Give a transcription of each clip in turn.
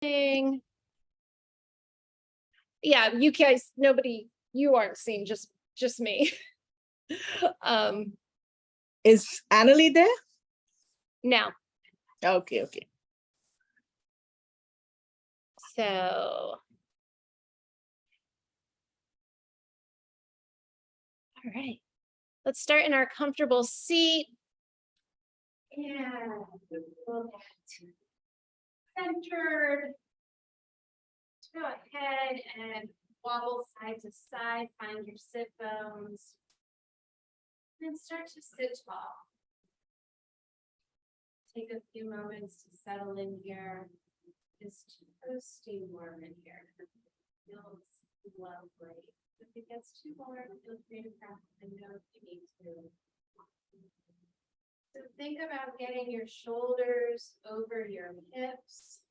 Yeah, you guys, nobody, you aren't seeing, just me. Um, Is Annalie there? now, Okay, okay. so. All right, let's start in our comfortable seat. And we'll get centered. Go ahead and wobble side to side, find your sit bones. And start to sit tall. Take a few moments to settle in here. It's toasty warm in here. It feels lovely. If it gets too warm, feel free to crack the window if you need to. So think about getting your shoulders over your hips.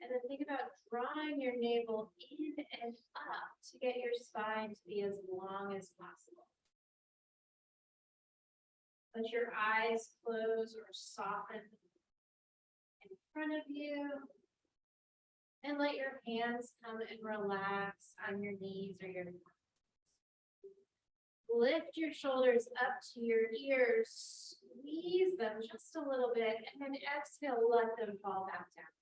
And then think about drawing your navel in and up to get your spine to be as long as possible. Let your eyes close or soften in front of you. And let your hands come and relax on your knees or your thighs. Lift your shoulders up to your ears, squeeze them just a little bit, and then exhale, let them fall back down.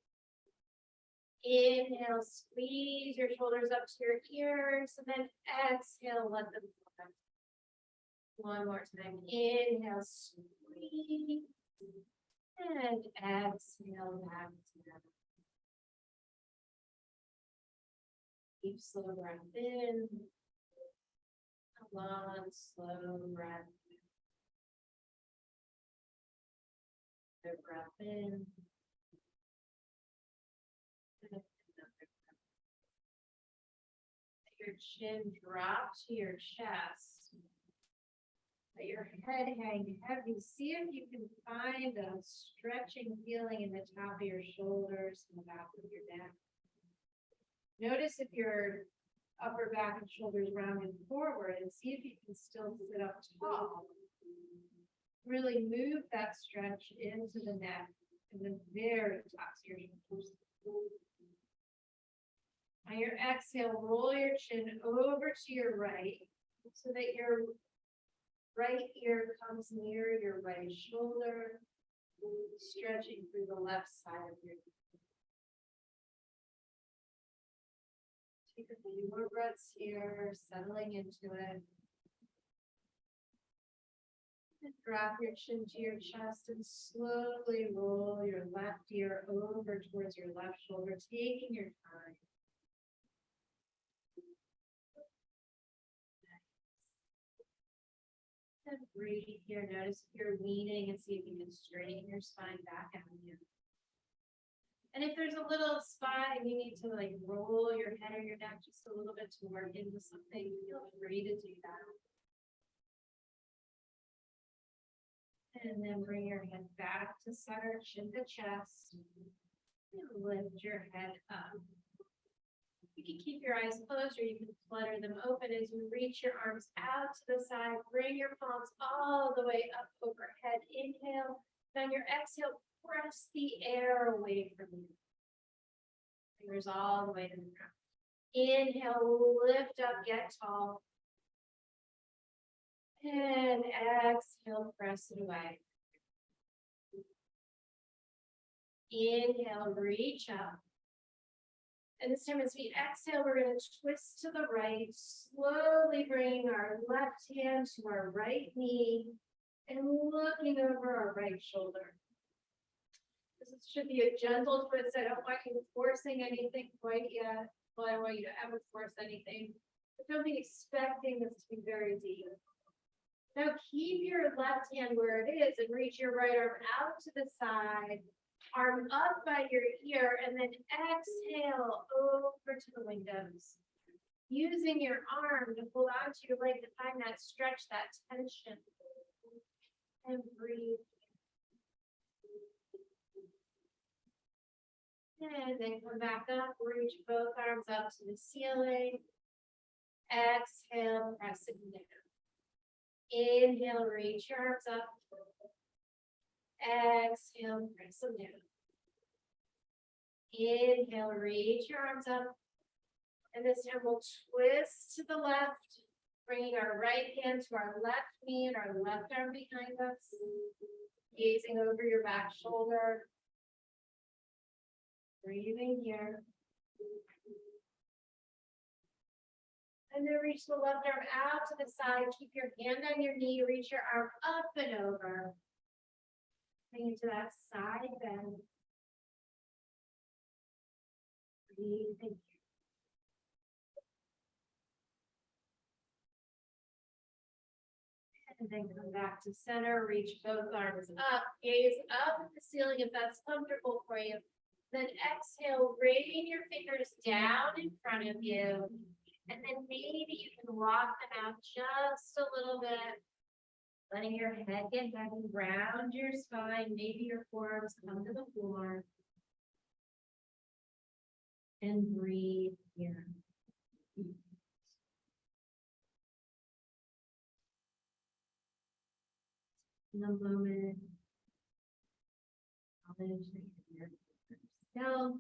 Inhale, squeeze your shoulders up to your ears, and then exhale, let them fall back down. One more time. Inhale, squeeze, and exhale back down. Deep, slow breath in. A long, slow breath. Another breath in. And another breath. Let your chin drop to your chest. Let your head hang heavy. See if you can find a stretching feeling in the top of your shoulders and the back of your neck. Notice if your upper back and shoulders rounded forward, and see if you can still sit up tall. Really move that stretch into the neck and the very tops of your shoulders. On your exhale, roll your chin over to your right so that your right ear comes near your right shoulder, stretching through the left side of your neck. Take a few more breaths here, settling into it. And drop your chin to your chest and slowly roll your left ear over towards your left shoulder, taking your time. And breathe here. Notice if you're leaning and see if you can straighten your spine back out here. And if there's a little spot and you need to like roll your head or your neck just a little bit to work into something, feel free to do that. And then bring your head back to center, chin to chest. And lift your head up. You can keep your eyes closed or you can flutter them open as you reach your arms out to the side. Bring your palms all the way up overhead. Inhale. On your exhale, press the air away from you. Fingers all the way to the ground. Inhale, lift up, get tall. And exhale, press it away. Inhale, reach up. And this time as we exhale, we're going to twist to the right, slowly bringing our left hand to our right knee and looking over our right shoulder. This should be a gentle twist. I don't want you forcing anything quite yet. Well, I don't want you to ever force anything. But don't be expecting this to be very deep. Now keep your left hand where it is and reach your right arm out to the side. Arm up by your ear, and then exhale over to the windows. Using your arm to hold onto your leg to find that stretch, that tension. And breathe. And then come back up, reach both arms up to the ceiling. Exhale, press it down. Inhale, reach your arms up. Exhale, press them down. Inhale, reach your arms up. And this time we'll twist to the left, bringing our right hand to our left knee and our left arm behind us. Gazing over your back shoulder. Breathing here. And then reach the left arm out to the side. Keep your hand on your knee. Reach your arm up and over. Bring it to that side bend. Breathing. And then come back to center. Reach both arms up. Gaze up at the ceiling if that's comfortable for you. Then exhale, bringing your fingers down in front of you. And then maybe you can walk them out just a little bit. Letting your head get heavy, round your spine. Maybe your forearms come to the floor. And breathe here. In a moment, acknowledge that you're yourself.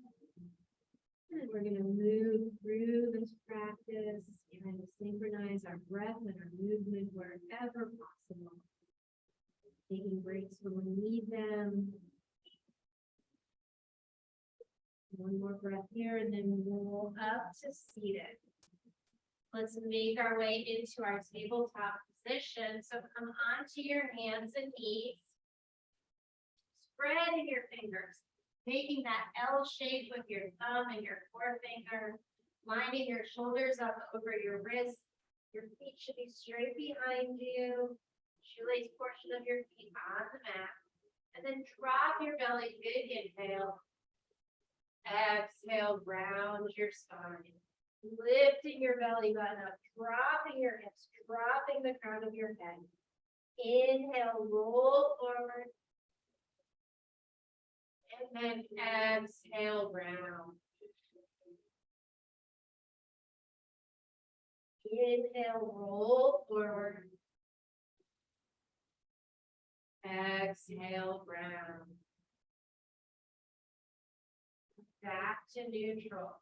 And we're going to move through this practice, trying to synchronize our breath and our movement wherever possible. Taking breaks when we need them. One more breath here, and then roll up to seated. Let's make our way into our tabletop position. So come onto your hands and knees. Spreading your fingers, making that L shape with your thumb and your forefinger, lining your shoulders up over your wrists. Your feet should be straight behind you. Shoelace portion of your feet on the mat. And then drop your belly, big inhale. Exhale, round your spine. Lifting your belly button up, dropping your hips, dropping the crown of your head. Inhale, roll forward. And then exhale, round. Inhale, roll forward. Exhale, round. Back to neutral.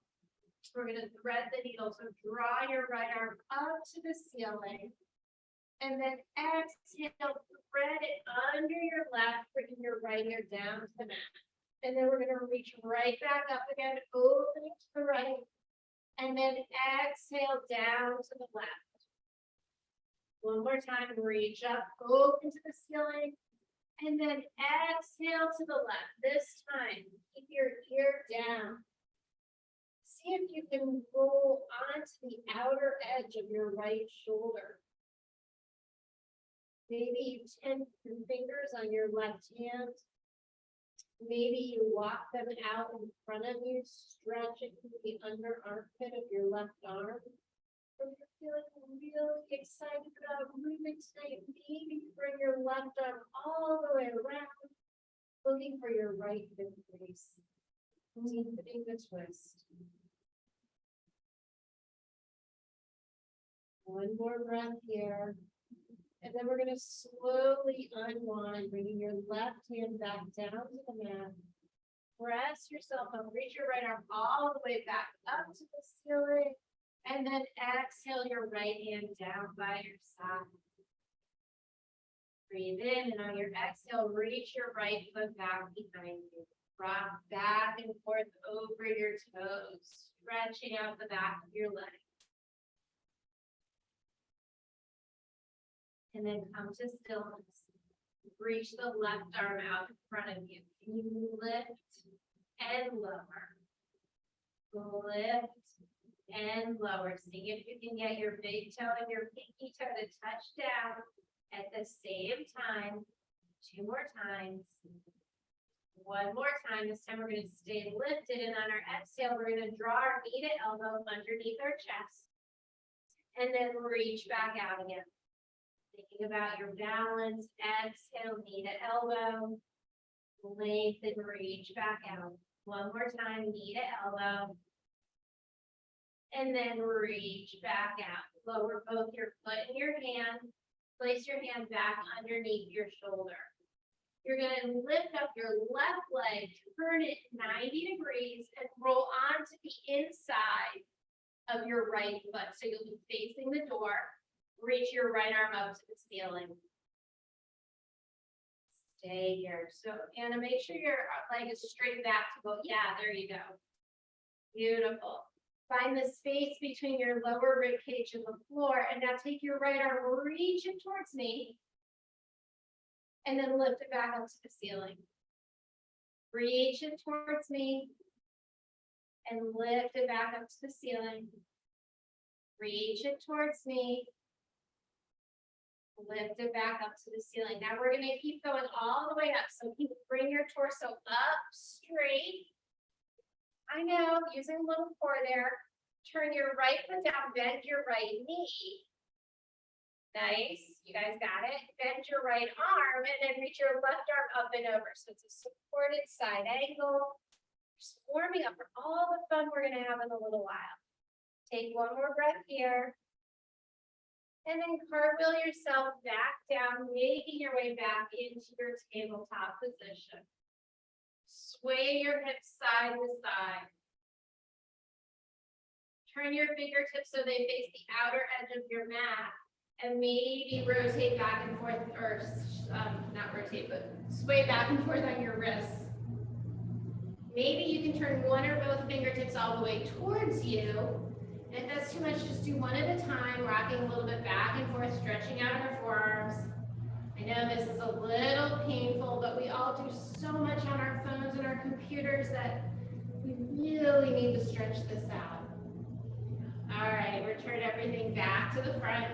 We're going to thread the needle. So draw your right arm up to the ceiling. And then exhale, thread it under your left, bringing your right ear down to the mat. And then we're going to reach right back up again, opening to the right. And then exhale down to the left. One more time, reach up, open to the ceiling. And then exhale to the left. This time, keep your ear down. See if you can roll onto the outer edge of your right shoulder. Maybe you tense your fingers on your left hand. Maybe you walk them out in front of you, stretching the under armpit of your left arm. If you're feeling really excited about moving tonight, maybe bring your left arm all the way around, looking for your right hip crease, deepening the twist. One more breath here. And then we're going to slowly unwind, bringing your left hand back down to the mat. Press yourself up, reach your right arm all the way back up to the ceiling. And then exhale your right hand down by your side. Breathe in, and on your exhale, reach your right foot back behind you. Rock back and forth over your toes, stretching out the back of your leg. And then come to stillness. Reach the left arm out in front of you. You lift and lower. Lift and lower. See if you can get your big toe and your pinky toe to touch down at the same time. 2 more times. 1 more time. This time we're going to stay lifted, and on our exhale, we're going to draw our knee to elbow underneath our chest. And then reach back out again. Thinking about your balance. Exhale, knee to elbow. Lengthen, reach back out. 1 more time, knee to elbow. And then reach back out. Lower both your foot and your hand. Place your hand back underneath your shoulder. You're gonna lift up your left leg, turn it 90 degrees, and roll onto the inside of your right foot. So you'll be facing the door. Reach your right arm up to the ceiling. Stay here. So Anna, make sure your leg is straight back to go. Yeah, there you go. Beautiful. Find the space between your lower rib cage and the floor, and now take your right arm, reach it towards me, and then lift it back up to the ceiling. Reach it towards me, and lift it back up to the ceiling. Reach it towards me, lift it back up to the ceiling. Now we're gonna keep going all the way up. So bring your torso up straight. I know, using a little core there. Turn your right foot down, bend your right knee. Nice, you guys got it. Bend your right arm and then reach your left arm up and over. So it's a supported side angle. Just warming up for all the fun we're gonna have in a little while. Take one more breath here. And then cartwheel yourself back down, making your way back into your tabletop position. Sway your hips side to side. Turn your fingertips so they face the outer edge of your mat. And maybe rotate back and forth, or not rotate, but sway back and forth on your wrists. Maybe you can turn one or both fingertips all the way towards you. And if that's too much, just do one at a time, rocking a little bit back and forth, stretching out our forearms. I know this is a little painful, but we all do so much on our phones and our computers that we really need to stretch this out. All right, return everything back to the front.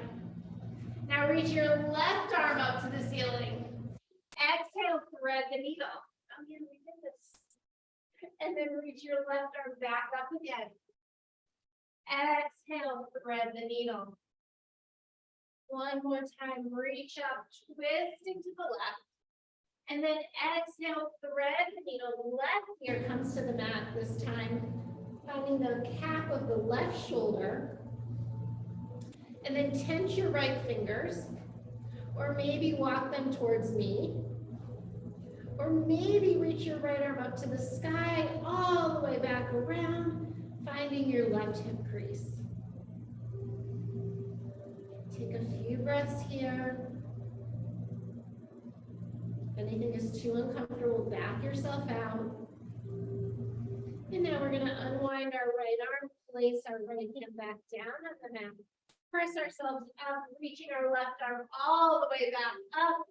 Now reach your left arm up to the ceiling. Exhale, thread the needle. Oh yeah, we did this. And then reach your left arm back up again. Exhale, thread the needle. One more time, reach up, twisting to the left. And then exhale, thread the needle. Left ear comes to the mat this time. Finding the cap of the left shoulder. And then tense your right fingers. Or maybe walk them towards me. Or maybe reach your right arm up to the sky, all the way back around, finding your left hip crease. Take a few breaths here. If anything is too uncomfortable, back yourself out. And now we're going to unwind our right arm, place our right hand back down on the mat. Press ourselves up, reaching our left arm all the way back up,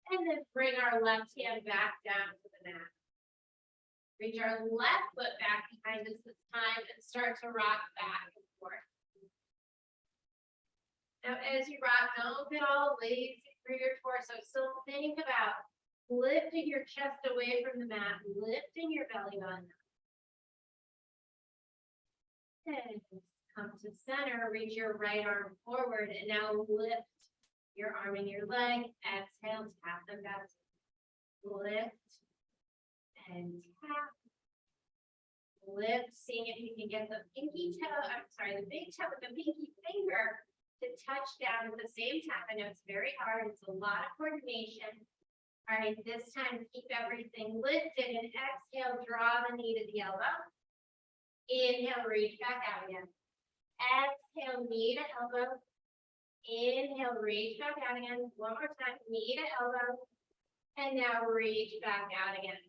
and then bring our left hand back down to the mat. Reach our left foot back behind us this time and start to rock back and forth. Now, as you rock, don't get all lazy through your torso. Still think about lifting your chest away from the mat, lifting your belly button. And come to center, reach your right arm forward, and now lift your arm and your leg. Exhale, tap them back. Lift and tap. Lift, seeing if you can get the pinky toe, the big toe with the pinky finger to touch down at the same time. I know it's very hard. It's a lot of coordination. All right, this time, keep everything lifted and exhale, draw the knee to the elbow. Inhale, reach back out again. Exhale, knee to elbow. Inhale, reach back out again. One more time, knee to elbow. And now reach back out again.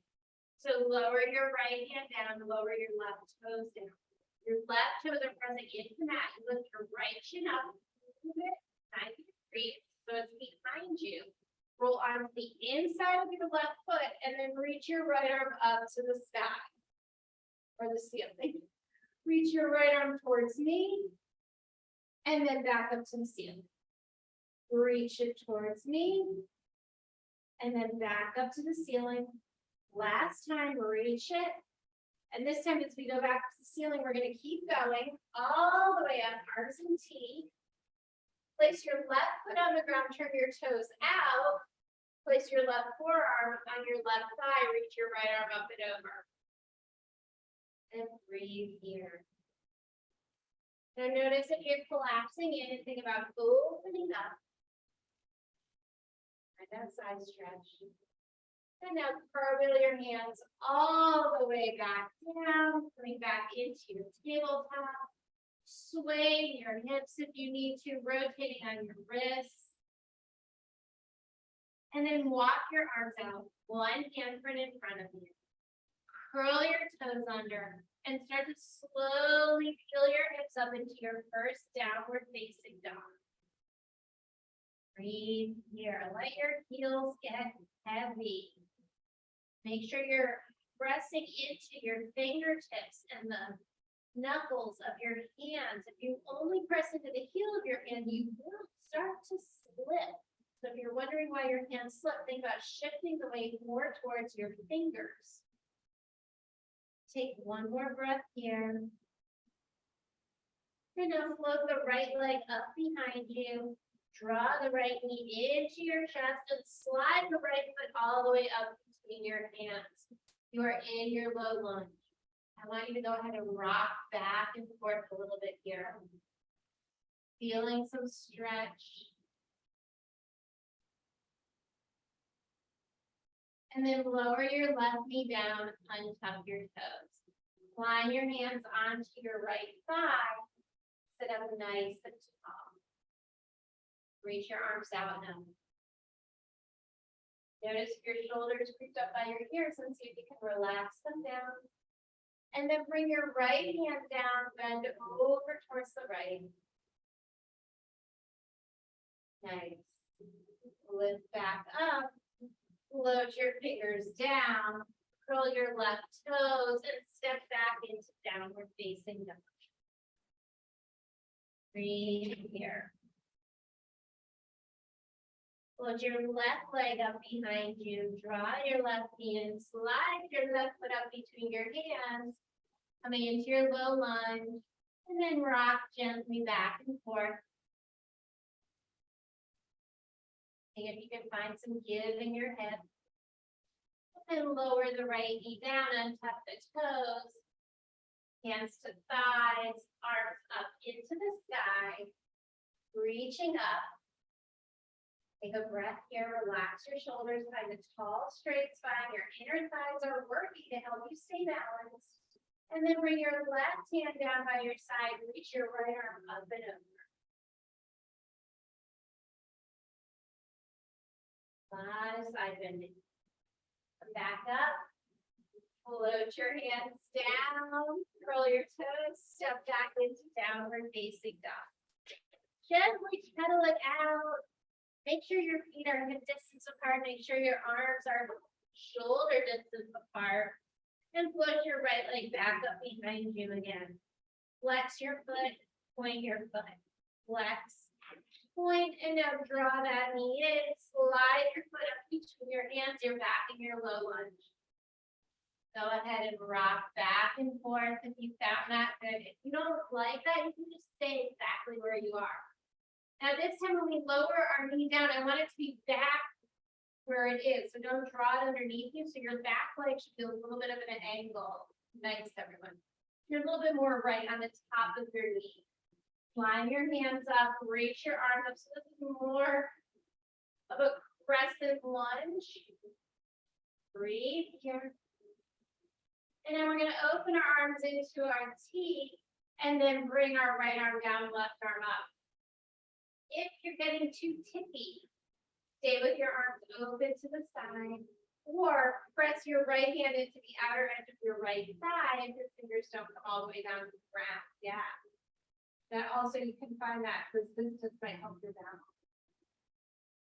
So lower your right hand down, lower your left toes down. Your left toes are pressing into the mat. You lift your right shin up, move it 90 degrees, so it's behind you. Roll onto the inside of your left foot and then reach your right arm up to the sky or the ceiling. Reach your right arm towards me and then back up to the ceiling. Reach it towards me and then back up to the ceiling. Last time, reach it. And this time, as we go back to the ceiling, we're going to keep going all the way up, arms and T. Place your left foot on the ground, turn your toes out. Place your left forearm on your left thigh, reach your right arm up and over. And breathe here. Now notice if you're collapsing in and think about opening up. And that side stretch. And now curl your hands all the way back down, coming back into your tabletop. Swaying your hips if you need to, rotating on your wrists. And then walk your arms out, one handprint in front of you. Curl your toes under and start to slowly peel your hips up into your first downward facing dog. Breathe here. Let your heels get heavy. Make sure you're pressing into your fingertips and the knuckles of your hands. If you only press into the heel of your hand, you will start to slip. So if you're wondering why your hands slip, think about shifting the weight more towards your fingers. Take one more breath here. And now float the right leg up behind you. Draw the right knee into your chest and slide the right foot all the way up between your hands. You are in your low lunge. I want you to go ahead and rock back and forth a little bit here. Feeling some stretch. And then lower your left knee down, untuck your toes. Line your hands onto your right thigh. Sit up nice and tall. Reach your arms out now. Notice if your shoulders creeped up by your ears and see if you can relax them down. And then bring your right hand down, bend over towards the right. Nice. Lift back up. Float your fingers down. Curl your left toes and step back into downward facing dog. Breathe here. Float your left leg up behind you. Draw your left knee and slide your left foot up between your hands. Coming into your low lunge. And then rock gently back and forth. See if you can find some give in your hip. And lower the right knee down, untuck the toes. Hands to thighs, arms up into the sky. Reaching up. Take a breath here, relax your shoulders, find a tall, straight spine. Your inner thighs are working to help you stay balanced. And then bring your left hand down by your side, reach your right arm up and over. A lot of side bending. Come back up. Float your hands down, curl your toes, step back into downward facing dog. Gently pedal it out. Make sure your feet are hip distance apart. Make sure your arms are shoulder distance apart. And float your right leg back up behind you again. Flex your foot, point your foot. Flex, point, and now draw that knee in. Slide your foot up between your hands. You're back in your low lunge. Go ahead and rock back and forth if you found that good. If you don't like that, you can just stay exactly where you are. Now this time when we lower our knee down, I want it to be back where it is. So don't draw it underneath you. So your back leg should be a little bit of an angle. Nice, everyone. You're a little bit more right on the top of your knee. Line your hands up, reach your arms up. So this is more of a crescent lunge. Breathe here. And then we're going to open our arms into our T and then bring our right arm down, left arm up. If you're getting too tippy, stay with your arms open to the side or press your right hand into the outer edge of your right thigh if your fingers don't come all the way down to the ground. Yeah. That also you can find that resistance might help your balance.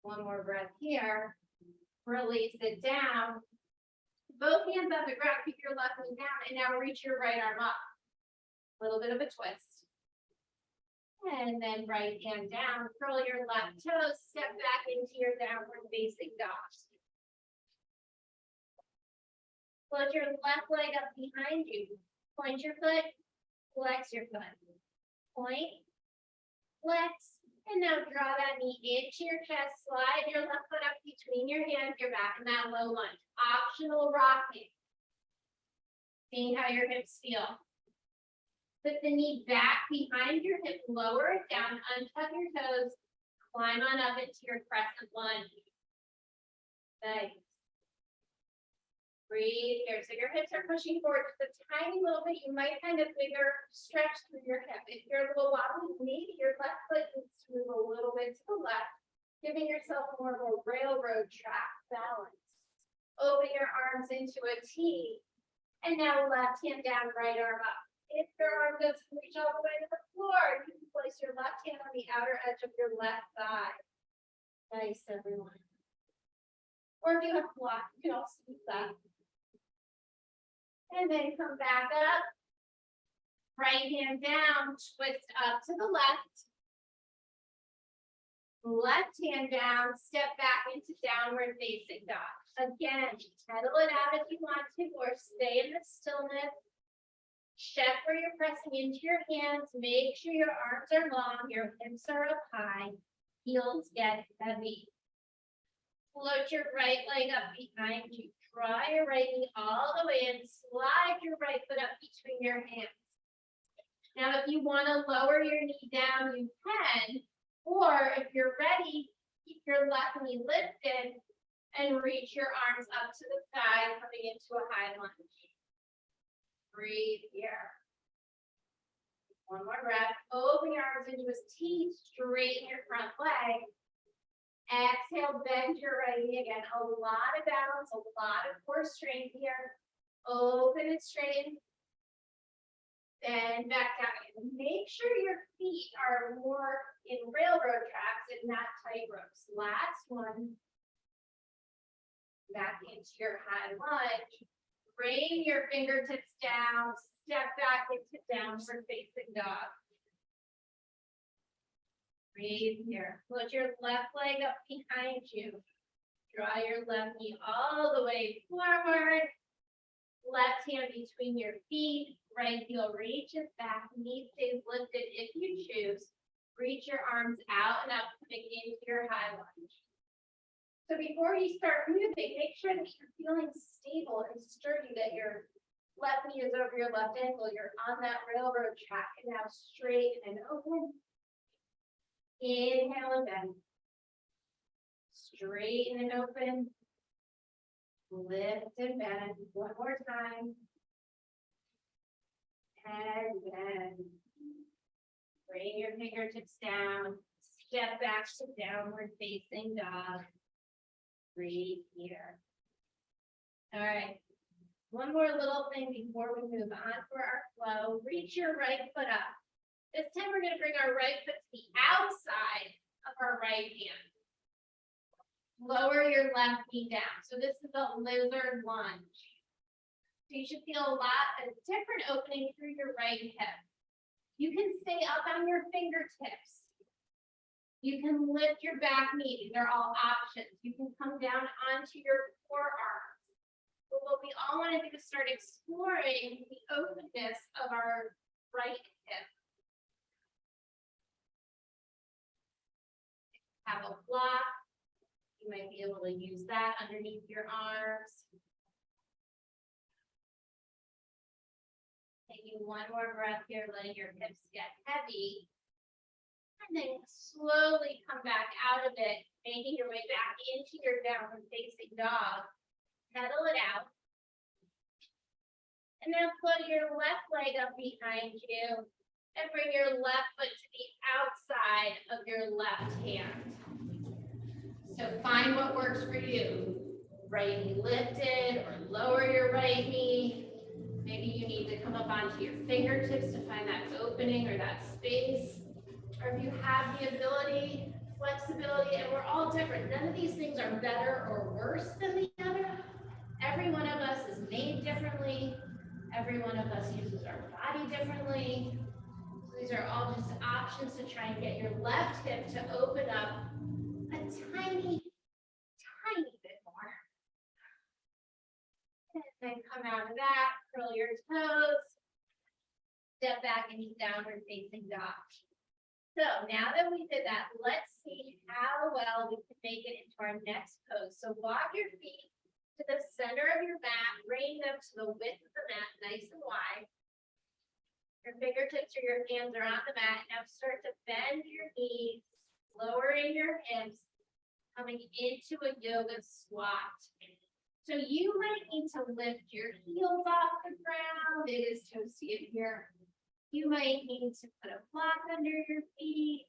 One more breath here. Release it down. Both hands on the ground, keep your left knee down, and now reach your right arm up. A little bit of a twist. And then right hand down, curl your left toes, step back into your downward facing dog. Float your left leg up behind you. Point your foot, flex your foot. Point, flex, and now draw that knee into your chest. Slide your left foot up between your hands. You're back in that low lunge. Optional rocking. Seeing how your hips feel. Put the knee back behind your hip, lower it down, untuck your toes, climb on up into your crescent lunge. Nice. Breathe here. So your hips are pushing forward just a tiny little bit. You might find a bigger stretch through your hip. If you're a little wobbly, maybe your left foot needs to move a little bit to the left, giving yourself more of a railroad track balance. Open your arms into a T. And now left hand down, right arm up. If your arm doesn't reach all the way to the floor, you can place your left hand on the outer edge of your left thigh. Nice, everyone. Or if you have a block, you can also use that. And then come back up. Right hand down, twist up to the left. Left hand down, step back into downward facing dog. Again, pedal it out if you want to, or stay in the stillness. Check where you're pressing into your hands. Make sure your arms are long, your hips are up high, heels get heavy. Float your right leg up behind you. Draw your right knee all the way in. Slide your right foot up between your hands. Now, if you want to lower your knee down, you can. Or if you're ready, keep your left knee lifted and reach your arms up to the side, coming into a high lunge. Breathe here. One more breath. Open your arms into a T. Straighten your front leg. Exhale, bend your right knee again. A lot of balance, a lot of core strength here. Open and straighten. Then back down again. Make sure your feet are more in railroad tracks and not tight ropes. Last one. Back into your high lunge. Bring your fingertips down. Step back into downward facing dog. Breathe here. Put your left leg up behind you. Draw your left knee all the way forward. Left hand between your feet. Right heel reaches back. Knee stays lifted if you choose. Reach your arms out and up, coming into your high lunge. So before you start moving, make sure that you're feeling stable and sturdy, that your left knee is over your left ankle. You're on that railroad track. And now straight and open. Inhale and bend. Straighten and open. Lift and bend. One more time. And bend. Bring your fingertips down. Step back to downward facing dog. Breathe here. All right. One more little thing before we move on for our flow. Reach your right foot up. This time we're going to bring our right foot to the outside of our right hand. Lower your left knee down. So this is a lizard lunge. So you should feel a different opening through your right hip. You can stay up on your fingertips. You can lift your back knee. These are all options. You can come down onto your forearms. But what we all want to do is start exploring the openness of our right hip. Have a block. You might be able to use that underneath your arms. Taking one more breath here, letting your hips get heavy. And then slowly come back out of it, making your way back into your downward facing dog. Pedal it out. And now put your left leg up behind you and bring your left foot to the outside of your left hand. So find what works for you. Right knee lifted or lower your right knee. Maybe you need to come up onto your fingertips to find that opening or that space. Or if you have the ability, flexibility, and we're all different. None of these things are better or worse than the other. Every one of us is made differently. Every one of us uses our body differently. So these are all just options to try and get your left hip to open up a tiny bit more. And then come out of that, curl your toes, step back into downward facing dog. So now that we did that, let's see how well we can make it into our next pose. So walk your feet to the center of your mat, bring them to the width of the mat, nice and wide. Your fingertips or your hands are on the mat. Now start to bend your knees, lowering your hips, coming into a yoga squat. So you might need to lift your heels off the ground. It is toasty in here. You might need to put a block under your feet.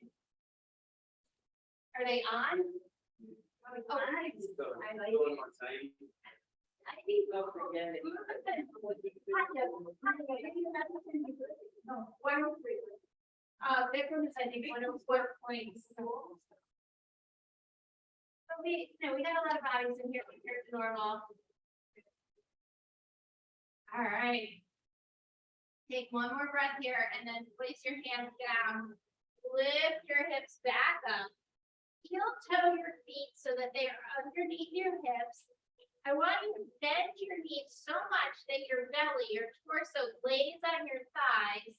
Are they on? Oh, nice. I like it. I think. Don't forget it. No, 103. Vikram is, I think, 104.4. So we got a lot of bodies in here compared to normal. All right. Take one more breath here and then place your hands down. Lift your hips back up. Heel toe your feet so that they are underneath your hips. I want you to bend your knees so much that your belly, your torso lays on your thighs.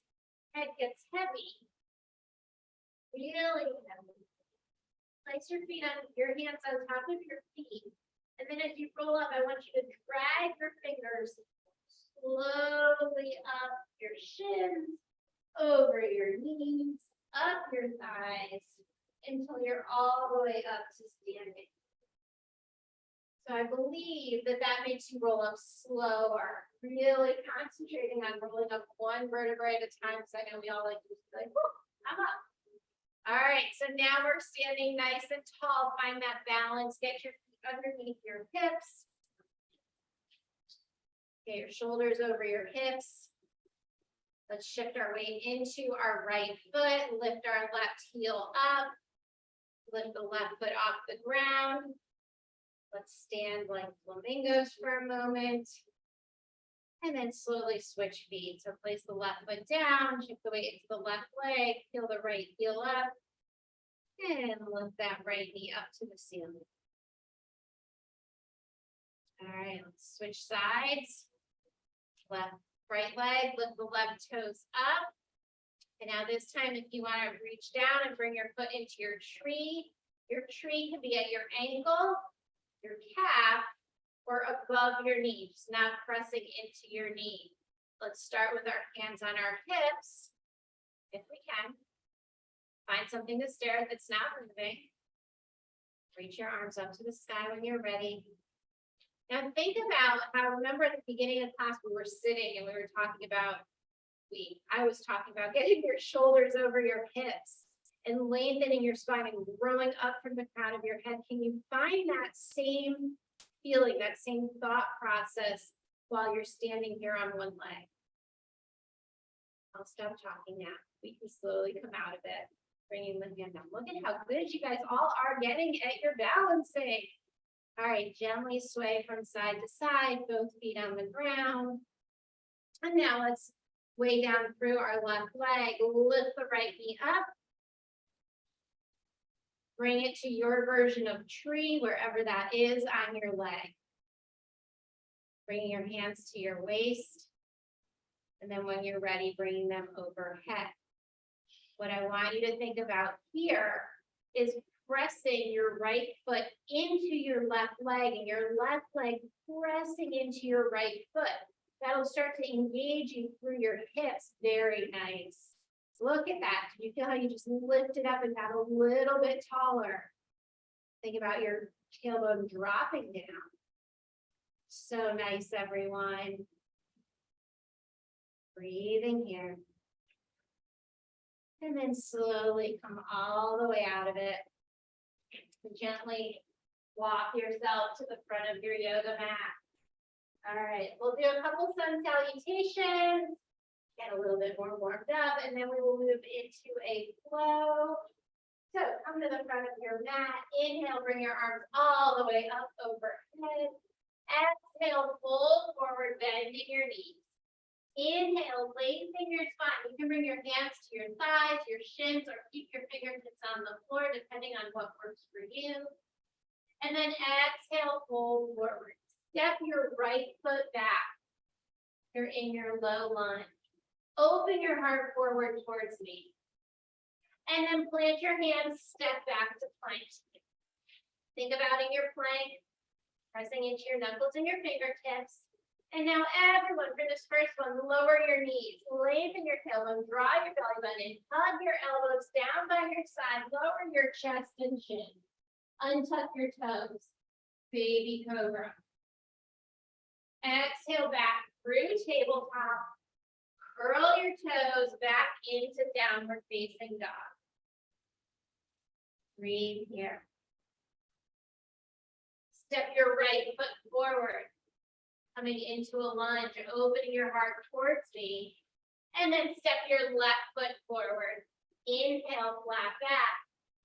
Head gets heavy. Really heavy. Place your feet on your hands on top of your feet. And then as you roll up, I want you to drag your fingers slowly up your shins, over your knees, up your thighs, until you're all the way up to standing. So I believe that makes you roll up slower, really concentrating on rolling up one vertebrae at a time, because I know we all like to be like, whoa, I'm up. All right, so now we're standing nice and tall. Find that balance. Get your feet underneath your hips. Get your shoulders over your hips. Let's shift our weight into our right foot. Lift our left heel up. Lift the left foot off the ground. Let's stand like flamingos for a moment. And then slowly switch feet. So place the left foot down, shift the weight into the left leg, peel the right heel up, and lift that right knee up to the ceiling. All right, let's switch sides. Right leg, lift the left toes up. And now this time, if you want to reach down and bring your foot into your tree can be at your ankle, your calf, or above your knee, just not pressing into your knee. Let's start with our hands on our hips, if we can. Find something to stare at that's not moving. Reach your arms up to the sky when you're ready. Now think about how, remember at the beginning of class, we were sitting and we were talking about, I was talking about getting your shoulders over your hips and lengthening your spine and growing up from the crown of your head. Can you find that same feeling, that same thought process while you're standing here on one leg? I'll stop talking now. We can slowly come out of it, bringing the hand down. Look at how good you guys all are getting at your balancing. All right, gently sway from side to side, both feet on the ground. And now let's way down through our left leg, lift the right knee up. Bring it to your version of tree, wherever that is on your leg. Bringing your hands to your waist. And then when you're ready, bringing them overhead. What I want you to think about here is pressing your right foot into your left leg and your left leg pressing into your right foot. That'll start to engage you through your hips. Very nice. Look at that. Did you feel how you just lifted up and got a little bit taller? Think about your tailbone dropping down. So nice, everyone. Breathing here. And then slowly come all the way out of it. Gently walk yourself to the front of your yoga mat. All right, we'll do a couple sun salutations, get a little bit more warmed up, and then we will move into a flow. So come to the front of your mat. Inhale, bring your arms all the way up overhead. Exhale, fold forward, bending your knees. Inhale, lengthen your spine. You can bring your hands to your thighs, your shins, or keep your fingertips on the floor, depending on what works for you. And then exhale, fold forward. Step your right foot back. You're in your low lunge. Open your heart forward towards me. And then plant your hands, step back to plank. Think about in your plank, pressing into your knuckles and your fingertips. And now everyone, for this first one, lower your knees, lengthen your tailbone, draw your belly button in, hug your elbows down by your side, lower your chest and chin, untuck your toes, baby cobra. Exhale back through tabletop. Curl your toes back into downward facing dog. Breathe here. Step your right foot forward, coming into a lunge, opening your heart towards me. And then step your left foot forward. Inhale, flat back.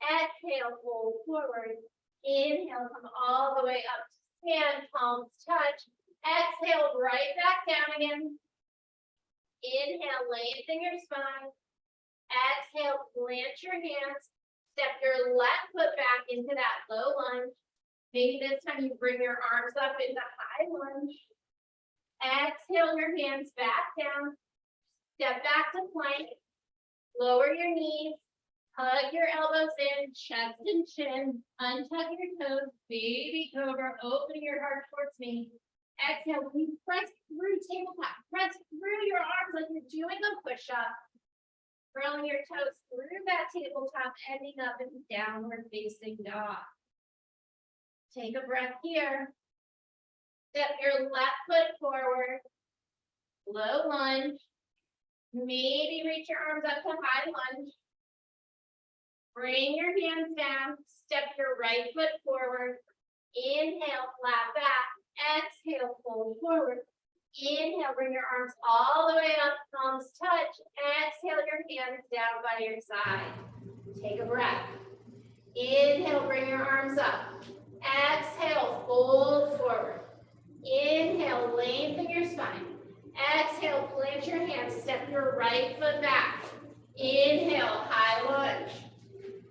Exhale, fold forward. Inhale, come all the way up to stand, palms touch. Exhale, right back down again. Inhale, lengthen your spine. Exhale, plant your hands. Step your left foot back into that low lunge. Maybe this time you bring your arms up into high lunge. Exhale your hands back down. Step back to plank. Lower your knees. Hug your elbows in, chest and chin. Untuck your toes, baby cobra. Open your heart towards me. Exhale, you press through tabletop. Press through your arms like you're doing a push-up. Curling your toes through that tabletop, ending up in downward facing dog. Take a breath here. Step your left foot forward. Low lunge. Maybe reach your arms up to high lunge. Bring your hands down. Step your right foot forward. Inhale, flat back. Exhale, fold forward. Inhale, bring your arms all the way up, palms touch. Exhale, your hands down by your side. Take a breath. Inhale, bring your arms up. Exhale, fold forward. Inhale, lengthen your spine. Exhale, plant your hands. Step your right foot back. Inhale, high lunge.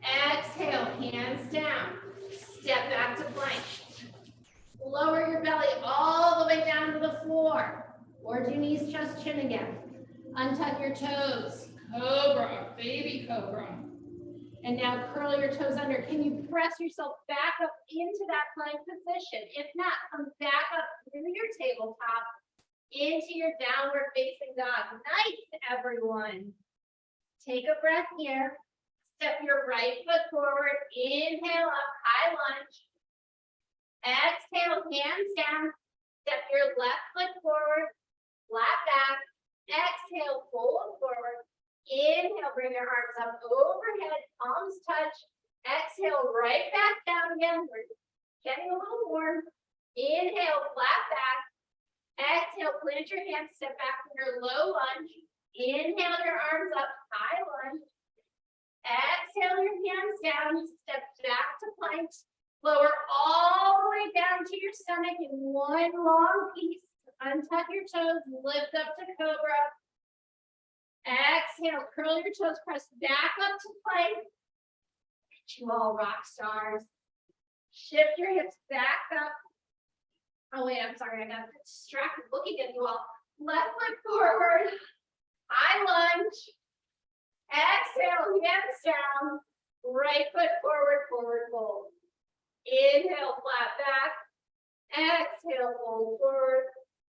Exhale, hands down. Step back to plank. Lower your belly all the way down to the floor. Or do knees, chest, chin again. Untuck your toes. Cobra, baby cobra. And now curl your toes under. Can you press yourself back up into that plank position? If not, come back up through your tabletop into your downward facing dog. Nice, everyone. Take a breath here. Step your right foot forward. Inhale up, high lunge. Exhale, hands down. Step your left foot forward. Flat back. Exhale, fold forward. Inhale, bring your arms up overhead, palms touch. Exhale, right back down again. We're getting a little warm. Inhale, flat back. Exhale, plant your hands, step back from your low lunge. Inhale your arms up, high lunge. Exhale your hands down, step back to plank. Lower all the way down to your stomach in one long piece. Untuck your toes, lift up to cobra. Exhale, curl your toes, press back up to plank. You all rock stars. Shift your hips back up. Oh wait, I'm sorry, I got distracted looking at you all. Left foot forward, high lunge. Exhale, hands down. Right foot forward, forward fold. Inhale, flat back. Exhale, fold forward.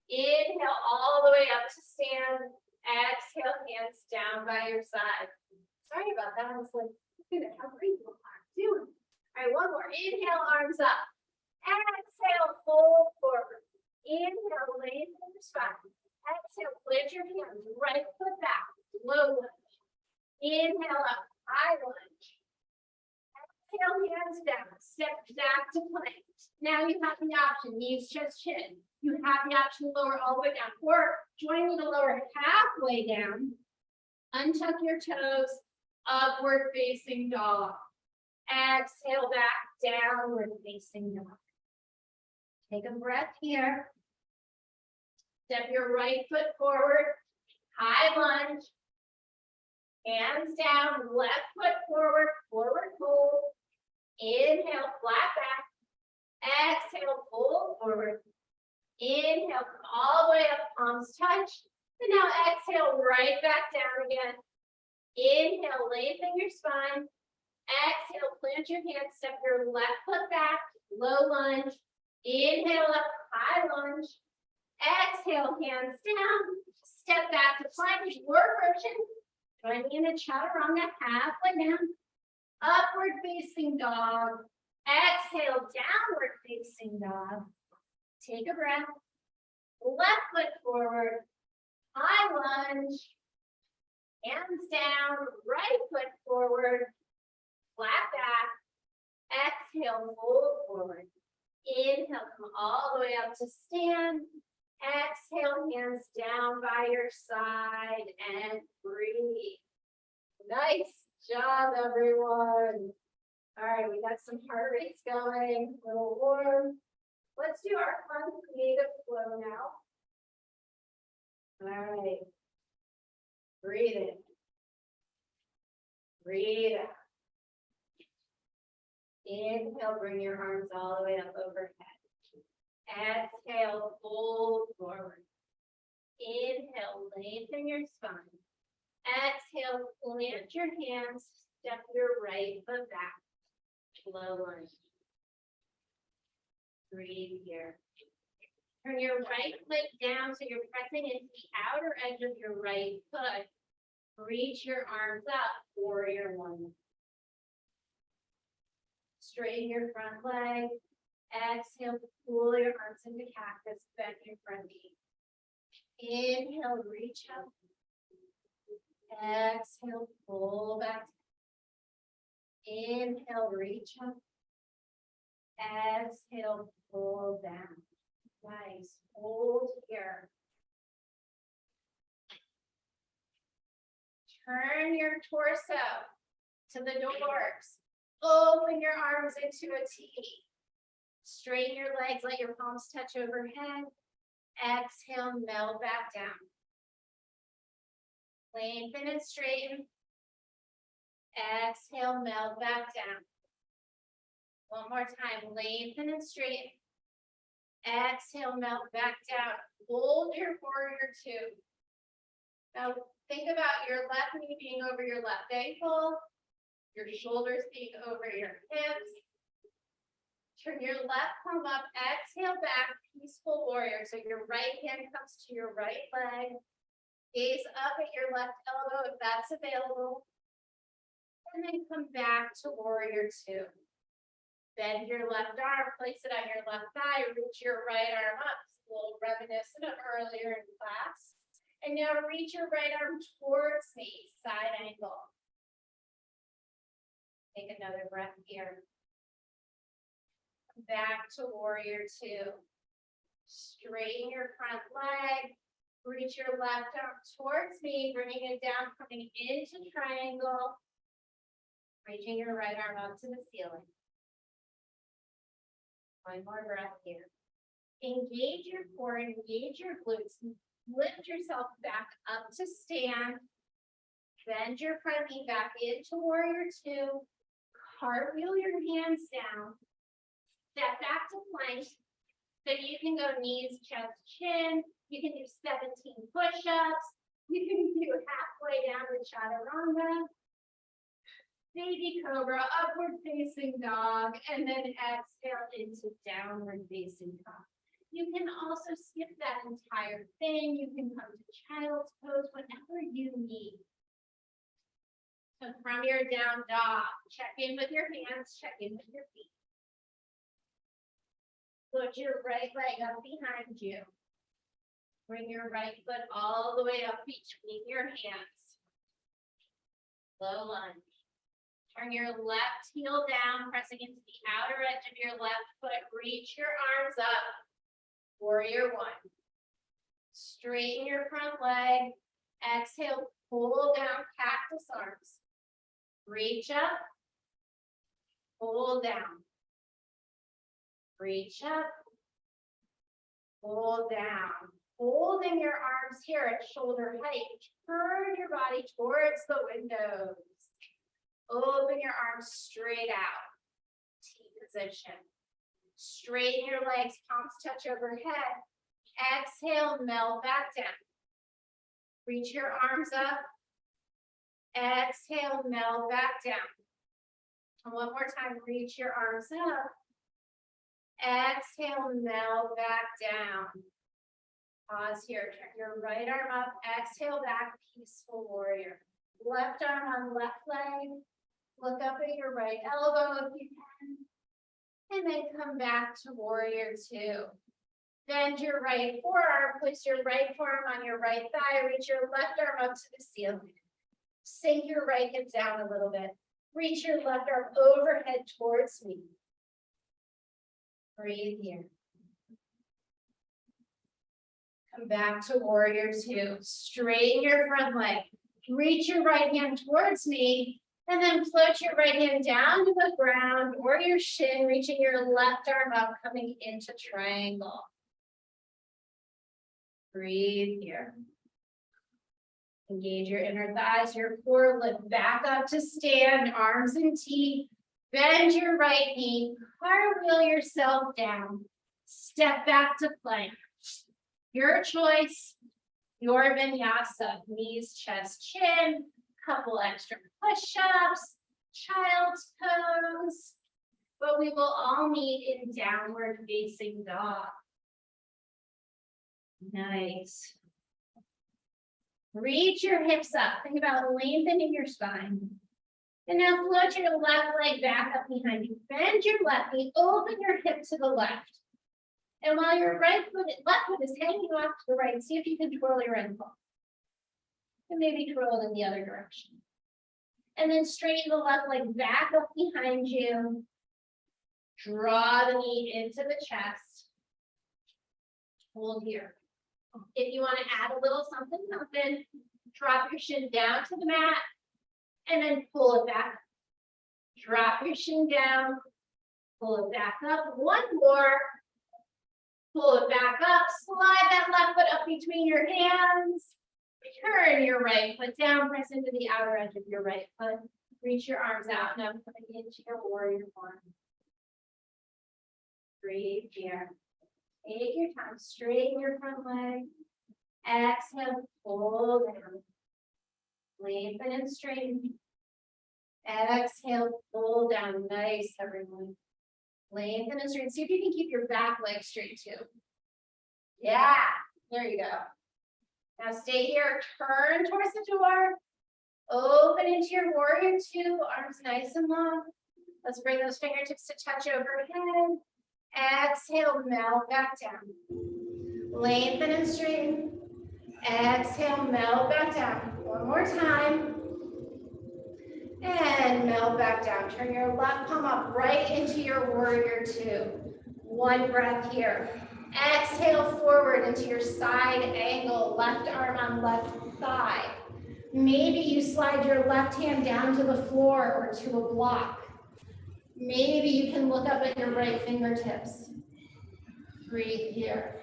Inhale all the way up to stand. Exhale, hands down by your side. Sorry about that. I was like, look at how great you are doing. All right, one more. Inhale, arms up. Exhale, fold forward. Inhale, lengthen your spine. Exhale, plant your hands. Right foot back. Low lunge. Inhale up, high lunge. Exhale, hands down. Step back to plank. Now you have the option, knees, chest, chin. You have the option to lower all the way down, or join me to lower halfway down. Untuck your toes, upward facing dog. Exhale back, downward facing dog. Take a breath here. Step your right foot forward, high lunge. Hands down, left foot forward, forward fold. Inhale, flat back. Exhale, fold forward. Inhale, come all the way up, palms touch. And now exhale, right back down again. Inhale, lengthen your spine. Exhale, plant your hands, step your left foot back, low lunge. Inhale up, high lunge. Exhale, hands down. Step back to plank, your version. Join me in a chaturanga, halfway down. Upward facing dog. Exhale, downward facing dog. Take a breath. left foot forward, high lunge, hands down, right foot forward, flat back, exhale, fold forward. Inhale, come all the way up to stand. Exhale, hands down by your side and breathe. Nice job, everyone. All right, we got some heart rates going, a little warm. Let's do our fun creative flow now. All right. Breathe in. Breathe out. Inhale, bring your arms all the way up overhead. Exhale, fold forward. Inhale, lengthen your spine. Exhale, plant your hands, step your right foot back. Low lunge. Breathe here. Turn your right foot down so you're pressing into the outer edge of your right foot. Reach your arms up, warrior one. Straighten your front leg. Exhale, pull your arms into cactus, bend your front knee. Inhale, reach up. Exhale, pull back. Inhale, reach up. Exhale, pull down. Nice. Hold here. Turn your torso to the doors. Open your arms into a T. Straighten your legs, let your palms touch overhead. Exhale, melt back down. Lengthen and straighten. Exhale, melt back down. One more time, lengthen and straighten. Exhale, melt back down. Hold your warrior two. Now think about your left knee being over your left ankle, your shoulders being over your hips. Turn your left palm up, exhale back, peaceful warrior. So your right hand comes to your right leg. Gaze up at your left elbow if that's available. And then come back to warrior two. Bend your left arm, place it on your left thigh, reach your right arm up. It's a little reminiscent of earlier in class. And now reach your right arm towards me, side angle. Take another breath here. Back to warrior two. Straighten your front leg. Reach your left arm towards me, bringing it down, coming into triangle. Reaching your right arm up to the ceiling. One more breath here. Engage your core, engage your glutes. Lift yourself back up to stand. Bend your front knee back into warrior two. Cartwheel your hands down. Step back to plank. So you can go knees, chest, chin. You can do 17 push-ups. You can do halfway down the chaturanga. Baby cobra, upward facing dog, and then exhale into downward facing dog. You can also skip that entire thing. You can come to child's pose, whatever you need. So from your down dog, check in with your hands, check in with your feet. Put your right leg up behind you. Bring your right foot all the way up between your hands. Low lunge. Turn your left heel down, pressing into the outer edge of your left foot. Reach your arms up. Warrior one. Straighten your front leg. Exhale, pull down cactus arms. Reach up. Pull down. Reach up. Pull down. Holding your arms here at shoulder height. Turn your body towards the windows. Open your arms straight out. T position. Straighten your legs, palms touch overhead. Exhale, melt back down. Reach your arms up. Exhale, melt back down. And one more time, reach your arms up. Exhale, melt back down. Pause here, turn your right arm up. Exhale back, peaceful warrior. Left arm on left leg. Look up at your right elbow if you can. And then come back to warrior two. Bend your right forearm, place your right forearm on your right thigh, reach your left arm up to the ceiling. Sink your right hip down a little bit. Reach your left arm overhead towards me. Breathe here. Come back to warrior two. Straighten your front leg. Reach your right hand towards me, and then float your right hand down to the ground or your shin, reaching your left arm up, coming into triangle. Breathe here. Engage your inner thighs, your core, lift back up to stand, arms and teeth. Bend your right knee, cartwheel yourself down. Step back to plank. Your choice, your vinyasa, knees, chest, chin, couple extra push-ups, child's pose, but we will all meet in downward facing dog. Nice. Reach your hips up. Think about lengthening your spine. And now float your left leg back up behind you. Bend your left knee, open your hip to the left. And while your left foot is hanging off to the right, see if you can twirl your ankle. And maybe twirl it in the other direction. And then straighten the left leg back up behind you. Draw the knee into the chest. Hold here. If you want to add a little something, drop your shin down to the mat and then pull it back. Drop your shin down, pull it back up. One more. Pull it back up, slide that left foot up between your hands. Turn your right foot down, press into the outer edge of your right foot. Reach your arms out. Now coming into your warrior one. Breathe here. Take your time, straighten your front leg. Exhale, pull down. Lengthen and straighten. Exhale, pull down. Nice, everyone. Lengthen and straighten. See if you can keep your back leg straight too. Yeah, there you go. Now stay here, turn towards the door. Open into your warrior two, arms nice and long. Let's bring those fingertips to touch overhead. Exhale, melt back down. Lengthen and straighten. Exhale, melt back down. One more time. And melt back down. Turn your left palm up right into your warrior two. One breath here. Exhale forward into your side angle, left arm on left thigh. Maybe you slide your left hand down to the floor or to a block. Maybe you can look up at your right fingertips. Breathe here.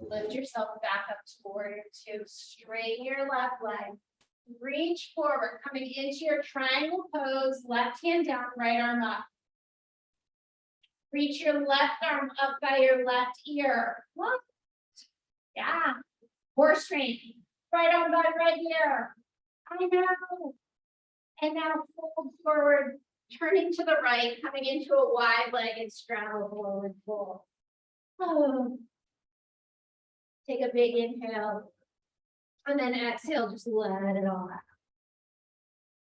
Lift yourself back up to warrior two. Straighten your left leg. Reach forward, coming into your triangle pose, left hand down, right arm up. Reach your left arm up by your left ear. What? Yeah. Horse training. Right arm by right ear. I know. And now fold forward, turning to the right, coming into a wide-legged straddle forward fold. Oh. Take a big inhale. And then exhale, just let it all out.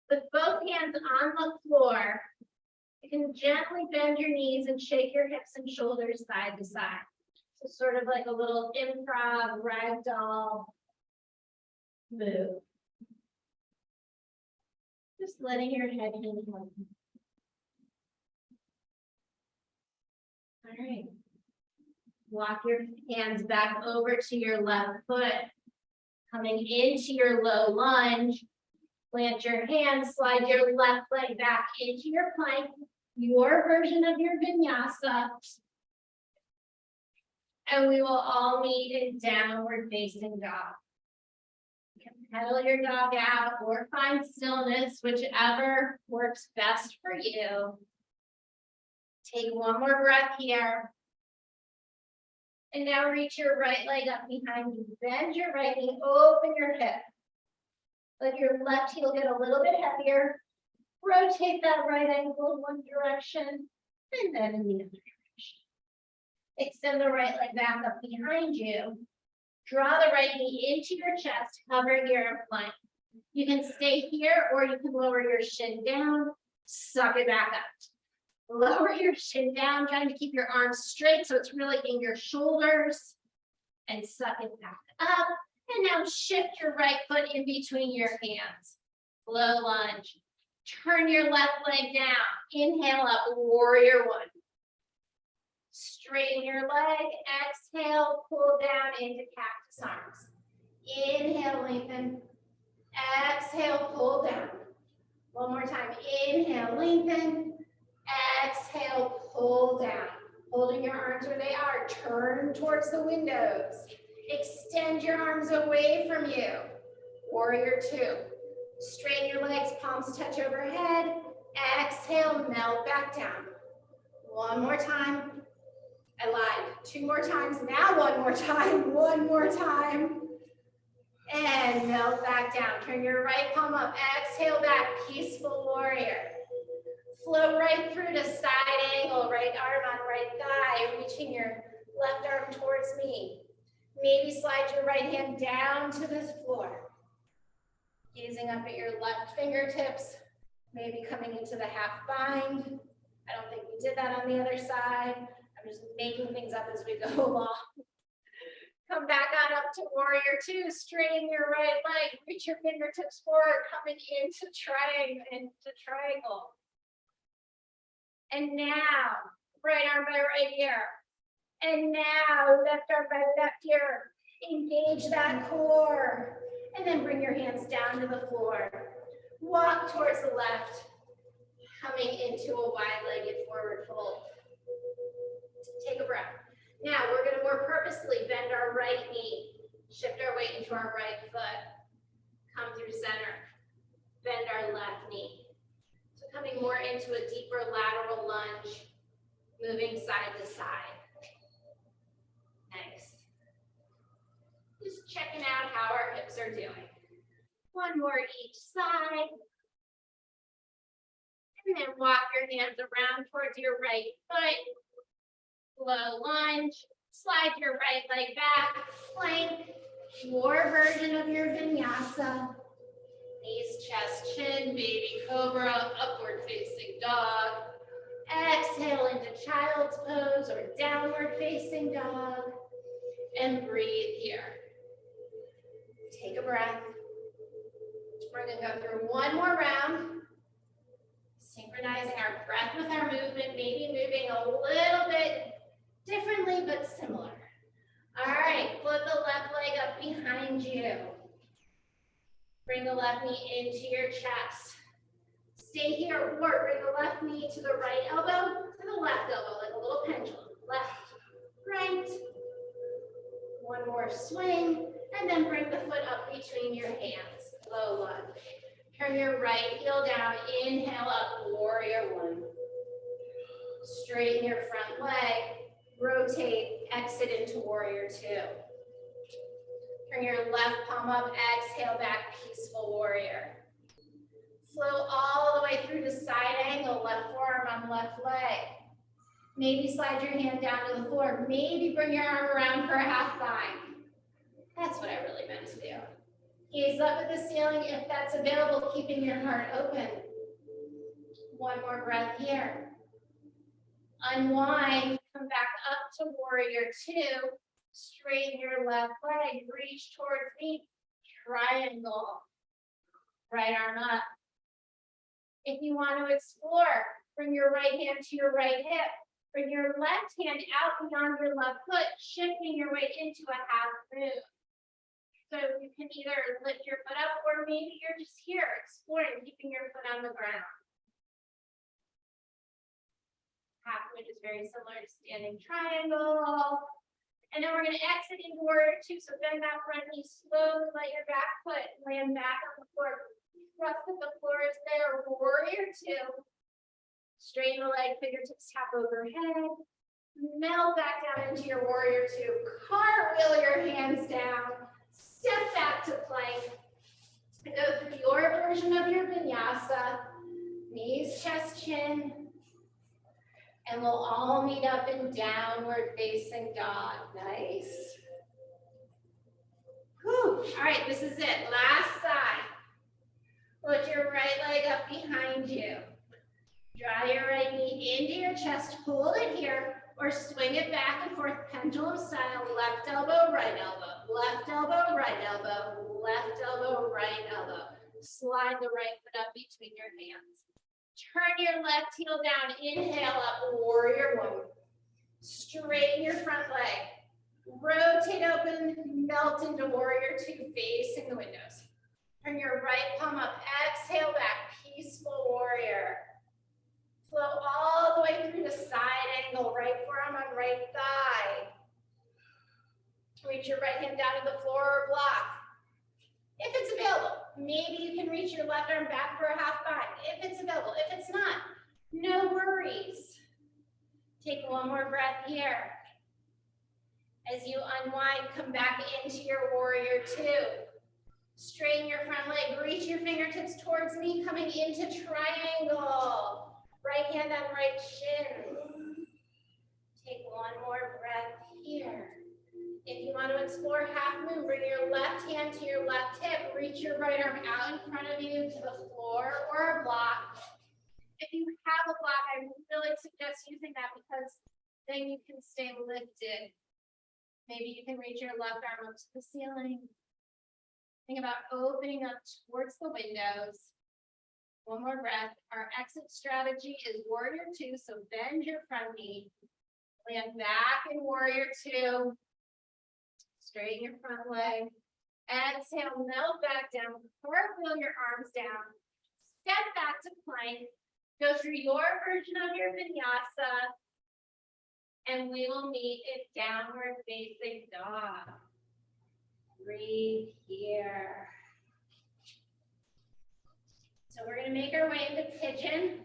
With both hands on the floor, you can gently bend your knees and shake your hips and shoulders side to side. So sort of like a little improv ragdoll move. Just letting your head hang down. All right. Walk your hands back over to your left foot. Coming into your low lunge, plant your hands, slide your left leg back into your plank, your version of your vinyasa. And we will all meet in downward facing dog. You can pedal your dog out or find stillness, whichever works best for you. Take one more breath here. And now reach your right leg up behind you. Bend your right knee, open your hip. Let your left heel get a little bit heavier. Rotate that right ankle in one direction and then in the other direction. Extend the right leg back up behind you. Draw the right knee into your chest, hover here and plank. You can stay here or you can lower your shin down, suck it back up. Lower your chin down, trying to keep your arms straight so it's really in your shoulders. And suck it back up. And now shift your right foot in between your hands. Low lunge. Turn your left leg down. Inhale up, warrior one. Straighten your leg. Exhale, pull down into cactus arms. Inhale, lengthen. Exhale, pull down. One more time. Inhale, lengthen. Exhale, pull down. Holding your arms where they are. Turn towards the windows. Extend your arms away from you. Warrior two. Straighten your legs, palms touch overhead. Exhale, melt back down. One more time. I lied. Two more times. Now one more time. One more time. And melt back down. Turn your right palm up. Exhale back. Peaceful warrior. Float right through to side angle. Right arm on right thigh. Reaching your left arm towards me. Maybe slide your right hand down to the floor. Gazing up at your left fingertips. Maybe coming into the half bind. I don't think we did that on the other side. I'm just making things up as we go along. Come back on up to warrior two. Straighten your right leg. Reach your fingertips forward. Coming into triangle. And now, right arm by right ear. And now, left arm by left ear. Engage that core. And then bring your hands down to the floor. Walk towards the left. Coming into a wide-legged forward fold. Take a breath. Now, we're going to more purposely bend our right knee. Shift our weight into our right foot. Come through center. Bend our left knee. So coming more into a deeper lateral lunge. Moving side to side. Nice. Just checking out how our hips are doing. One more each side. And then walk your hands around towards your right foot. Low lunge. Slide your right leg back. Plank. Your version of your vinyasa. Knees, chest, chin, baby cobra, upward facing dog. Exhale into child's pose or downward facing dog. And breathe here. Take a breath. We're going to go through one more round. Synchronizing our breath with our movement, maybe moving a little bit differently but similar. All right, flip the left leg up behind you. Bring the left knee into your chest. Stay here or bring the left knee to the right elbow, to the left elbow, like a little pendulum. Left, right. One more swing, and then bring the foot up between your hands. Low lunge. Turn your right heel down. Inhale up, warrior one. Straighten your front leg. Rotate, exit into warrior two. Turn your left palm up, exhale back, peaceful warrior. Flow all the way through the side angle, left forearm on left leg. Maybe slide your hand down to the floor. Maybe bring your arm around for a half bind. That's what I really meant to do. Gaze up at the ceiling if that's available, keeping your heart open. One more breath here. Unwind, come back up to warrior two. Straighten your left leg, reach towards me, triangle. Right arm up. If you want to explore, bring your right hand to your right hip. Bring your left hand out beyond your left foot, shifting your way into a half moon. So you can either lift your foot up or maybe you're just here exploring, keeping your foot on the ground. Half moon is very similar to standing triangle. And then we're going to exit into warrior two. So bend that front knee slowly, let your back foot land back on the floor. Trust that the floor is there. Warrior two. Straighten the leg, fingertips tap overhead. Melt back down into your warrior two. Cartwheel your hands down. Step back to plank. And go through your version of your vinyasa. Knees, chest, chin. And we'll all meet up in downward facing dog. Nice. Whew. All right, this is it. Last side. Put your right leg up behind you. Draw your right knee into your chest, hold it here, or swing it back and forth, pendulum style, left elbow, right elbow, left elbow, right elbow, left elbow, right elbow. Slide the right foot up between your hands. Turn your left heel down, inhale up, warrior one. Straighten your front leg. Rotate open, melt into warrior two, facing the windows. Turn your right palm up, exhale back, peaceful warrior. Flow all the way through the side angle, right forearm on right thigh. Reach your right hand down to the floor or block. If it's available, maybe you can reach your left arm back for a half bind. If it's available, if it's not, no worries. Take one more breath here. As you unwind, come back into your warrior two. Straighten your front leg, reach your fingertips towards me, coming into triangle. Right hand on right shin. Take one more breath here. If you want to explore half moon, bring your left hand to your left hip, reach your right arm out in front of you to the floor or a block. If you have a block, I really suggest using that because then you can stay lifted. Maybe you can reach your left arm up to the ceiling. Think about opening up towards the windows. One more breath. Our exit strategy is warrior two, so bend your front knee. Land back in warrior two. Straighten your front leg. Exhale, melt back down. Cartwheel your arms down. Step back to plank. Go through your version of your vinyasa. And we will meet in downward facing dog. Breathe here. So we're going to make our way into pigeon.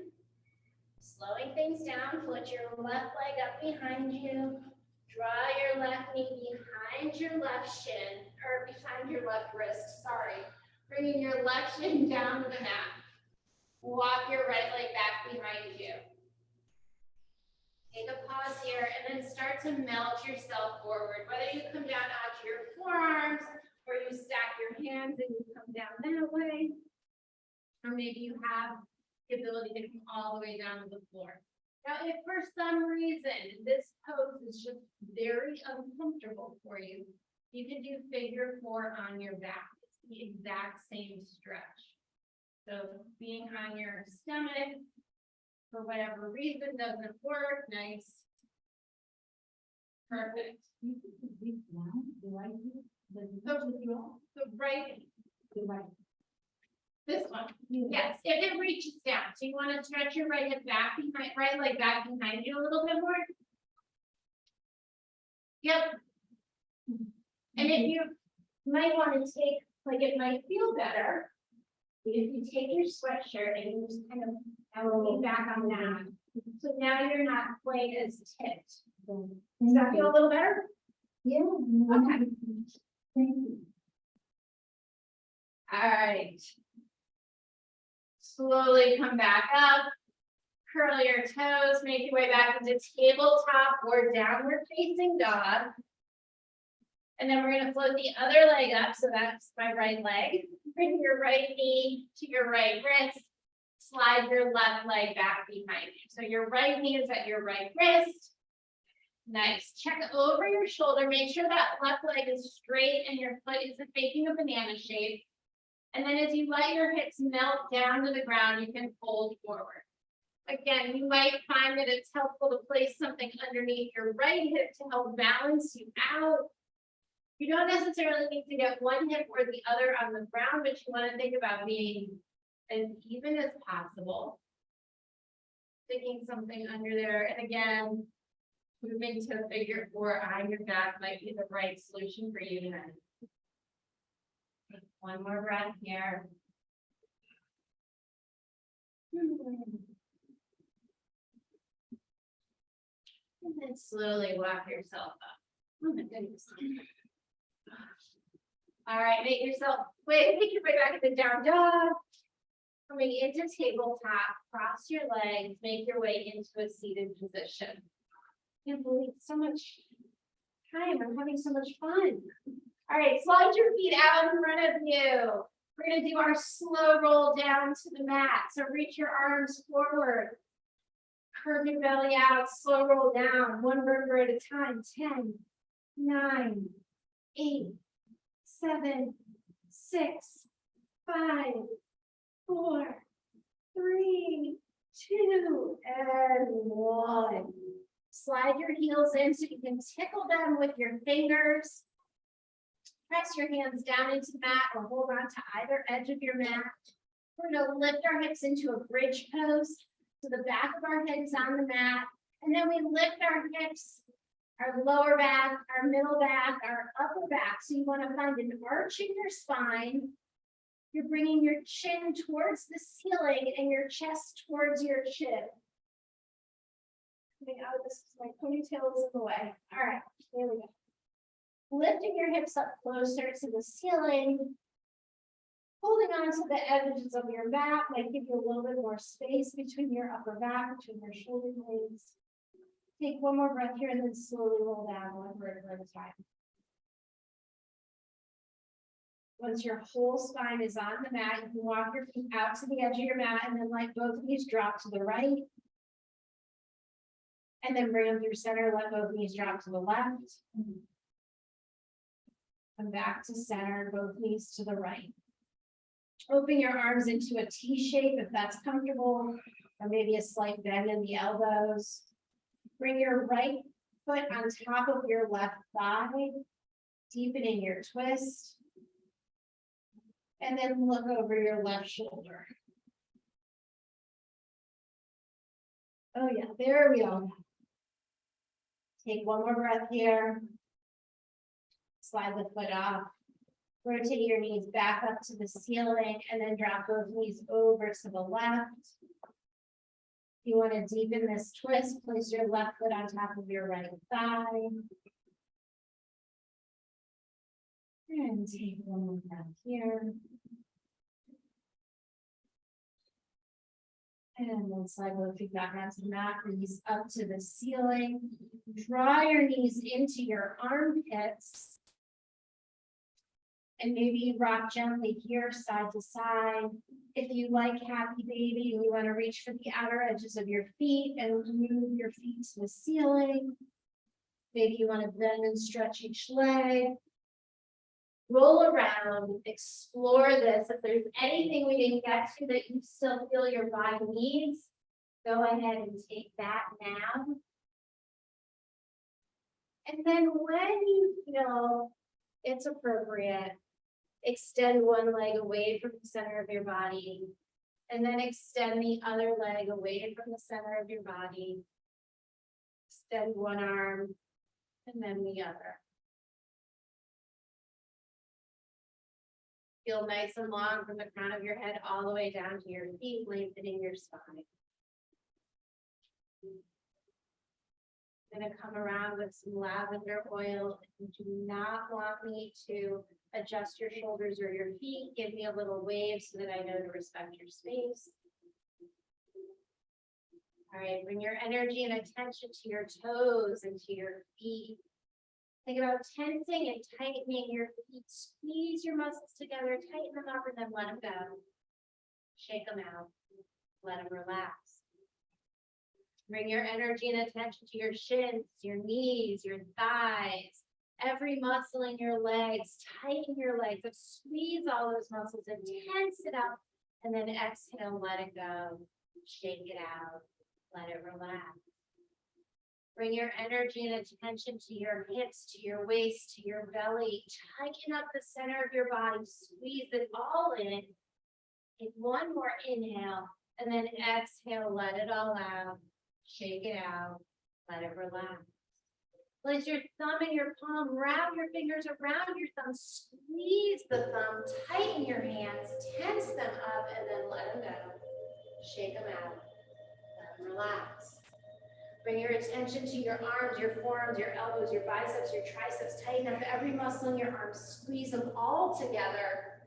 Slowing things down, put your left leg up behind you. Draw your left knee behind your left shin, or behind your left wrist, sorry. Bringing your left shin down to the mat. Walk your right leg back behind you. Take a pause here and then start to melt yourself forward. Whether you come down onto your forearms or you stack your hands and you come down that way. Or maybe you have the ability to come all the way down to the floor. Now, if for some reason this pose is just very uncomfortable for you, you can do figure four on your back. It's the exact same stretch. So being on your stomach, for whatever reason, doesn't work, nice. Perfect. The right. This one, yes, if it reaches down. So you want to stretch your right hip back behind, right leg back behind you a little bit more. Yep. And if you might want to take, like it might feel better if you take your sweatshirt and you just kind of elevate back on that. So now you're not quite as tipped. Does that feel a little better? Yeah. Okay. Thank you. All right. Slowly come back up, curl your toes, make your way back into tabletop or downward facing dog. And then we're going to float the other leg up, so that's my right leg. Bring your right knee to your right wrist, slide your left leg back behind you. So your right knee is at your right wrist. Nice. Check over your shoulder, make sure that left leg is straight and your foot isn't making a banana shape. And then as you let your hips melt down to the ground, you can fold forward. Again, you might find that it's helpful to place something underneath your right hip to help balance you out. You don't necessarily need to get one hip or the other on the ground, but you want to think about being as even as possible. Sticking something under there. And again, moving to figure four on your back might be the right solution for you then. One more breath here. And then slowly walk yourself up. Oh my goodness. All right, make your way back into down dog. Coming into tabletop, cross your legs, make your way into a seated position. I can't believe so much time. I'm having so much fun. All right, slide your feet out in front of you. We're going to do our slow roll down to the mat. So reach your arms forward. Curve your belly out, slow roll down, one vertebra at a time. 10, 9, 8, 7, 6, 5, 4, 3, 2, and 1. Slide your heels in so you can tickle them with your fingers. Press your hands down into the mat or hold on to either edge of your mat. We're going to lift our hips into a bridge pose. So the back of our head is on the mat. And then we lift our hips, our lower back, our middle back, our upper back. So you want to find an arch in your spine. You're bringing your chin towards the ceiling and your chest towards your chin. My ponytail is in the way. All right, here we go. Lifting your hips up closer to the ceiling. Holding on to the edges of your mat might give you a little bit more space between your upper back, between your shoulder blades. Take one more breath here and then slowly roll down one vertebra at a time. Once your whole spine is on the mat, you can walk your feet out to the edge of your mat and then let both knees drop to the right. And then bring them through center, let both knees drop to the left. Come back to center, both knees to the right. Open your arms into a T shape if that's comfortable, or maybe a slight bend in the elbows. Bring your right foot on top of your left thigh, deepening your twist. And then look over your left shoulder. Oh yeah, there we go. Take one more breath here. Slide the foot off. Rotate your knees back up to the ceiling and then drop those knees over to the left. If you want to deepen this twist, place your left foot on top of your right thigh. And take one more breath here. And then slide both feet back onto the mat, knees up to the ceiling. Draw your knees into your armpits. And maybe rock gently here, side to side. If you like happy baby and you want to reach for the outer edges of your feet and move your feet to the ceiling. Maybe you want to bend and stretch each leg. Roll around, explore this. If there's anything we didn't get to that you still feel your body needs, go ahead and take that now. And then when you feel it's appropriate, extend one leg away from the center of your body, and then extend the other leg away from the center of your body. Extend one arm, and then the other. Feel nice and long from the crown of your head all the way down to your feet, lengthening your spine. I'm going to come around with some lavender oil. If you do not want me to adjust your shoulders or your feet, give me a little wave so that I know to respect your space. All right, bring your energy and attention to your toes and to your feet. Think about tensing and tightening your feet. Squeeze your muscles together, tighten them up, and then let them go. Shake them out. Let them relax. Bring your energy and attention to your shins, your knees, your thighs, every muscle in your legs. Tighten your legs. Squeeze all those muscles and tense it up. And then exhale, let it go. Shake it out. Let it relax. Bring your energy and attention to your hips, to your waist, to your belly. Tighten up the center of your body. Squeeze it all in. Take one more inhale. And then exhale, let it all out. Shake it out. Let it relax. Place your thumb in your palm. Wrap your fingers around your thumb. Squeeze the thumb. Tighten your hands. Tense them up. And then let them go. Shake them out. Let them relax. Bring your attention to your arms, your forearms, your elbows, your biceps, your triceps. Tighten up every muscle in your arms. Squeeze them all together.